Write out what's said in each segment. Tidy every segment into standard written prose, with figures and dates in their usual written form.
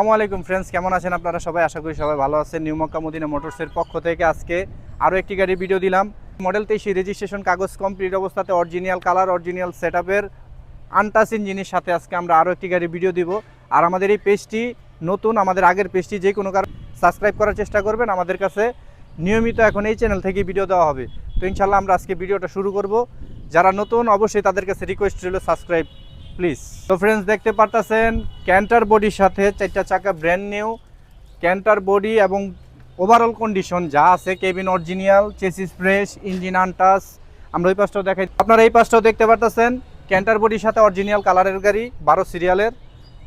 আসসালামু আলাইকুম ফ্রেন্ডস, কেমন আছেন আপনারা সবাই? আশা করি সবাই ভালো আছেন। নিউ মক্কা মদিনা মোটরসের পক্ষ থেকে আজকে আরও একটি গাড়ির ভিডিও দিলাম। মডেল 23 রেজিস্ট্রেশন, কাগজ কমপ্লিট অবস্থাতে, অরিজিনাল কালার, অরিজিনাল সেটআপের আনটাচ ইঞ্জিনের সাথে আজকে আমরা আরও একটি গাড়ির ভিডিও দিব। আর আমাদের এই পেজটি নতুন, আমাদের আগের পেজটি যে কোনো কারণে সাবস্ক্রাইব করার চেষ্টা করবেন। আমাদের কাছে নিয়মিত এখন এই চ্যানেল থেকে ভিডিও দেওয়া হবে। তো ইনশাল্লাহ আমরা আজকে ভিডিওটা শুরু করব। যারা নতুন অবশ্যই তাদের কাছে রিকোয়েস্ট রইল সাবস্ক্রাইব প্লিজ। তো ফ্রেন্ডস, দেখতে পারতেছেন ক্যান্টার বডির সাথে 4টা চাকা ব্র্যান্ড নিউ ক্যান্টার বডি এবং ওভারঅল কন্ডিশন যা আছে, cabin original, chassis fresh, engine untouch. আমরা ওই পাশটাও দেখাই, আপনারা এই পাশটাও দেখতে পারতেছেন ক্যান্টার বডির সাথে অরিজিনাল কালারের গাড়ি, 12 সিরিয়ালের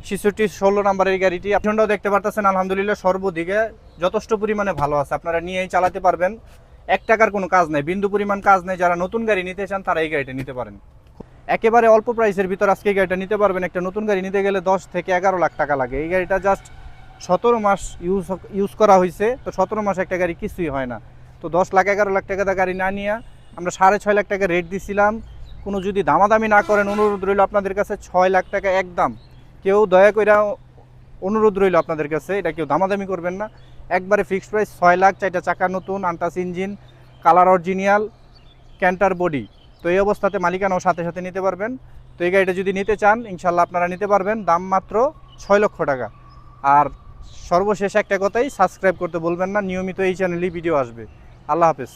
6616 নাম্বারের গাড়িটি। আপনারাও দেখতে পারতেছেন আলহামদুলিল্লাহ সর্বদিকে যথেষ্ট পরিমাণে ভালো আছে, আপনারা নিয়েই চালাতে পারবেন। 1 টাকার কোনো কাজ নেই, বিন্দু পরিমাণ কাজ নেই। যারা নতুন গাড়ি নিতে চান তারা এই গাড়িটা নিতে পারেন। একেবারে অল্প প্রাইসের ভিতর আজকে এই গাড়িটা নিতে পারবেন। একটা নতুন গাড়ি নিতে গেলে 10 থেকে 11 লাখ টাকা লাগে। এই গাড়িটা জাস্ট 17 মাস ইউজ করা হয়েছে। তো 17 মাস একটা গাড়ি কিছুই হয় না। তো 10 লাখ 11 লাখ টাকা গাড়ি না নিয়ে আমরা 6.5 লাখ টাকা রেট দিছিলাম। কোনো যদি দামাদামি না করেন, অনুরোধ রইল আপনাদের কাছে 6 লাখ টাকা একদম। কেউ দয়া করে অনুরোধ রইল আপনাদের কাছে, এটা কেউ দামাদামি করবেন না, একবারে ফিক্সড প্রাইস 6 লাখ। 4টা চাকা নতুন, untouch engine, colour original, Canter body. তো এই অবস্থাতে মালিকানাও সাথে সাথে নিতে পারবেন। তো এই গাড়িটা যদি নিতে চান ইনশাল্লাহ আপনারা নিতে পারবেন, দাম মাত্র 6 লক্ষ টাকা। আর সর্বশেষ একটা কথাই, সাবস্ক্রাইব করতে বলবেন না, নিয়মিত এই চ্যানেলেই ভিডিও আসবে। আল্লাহ হাফেজ।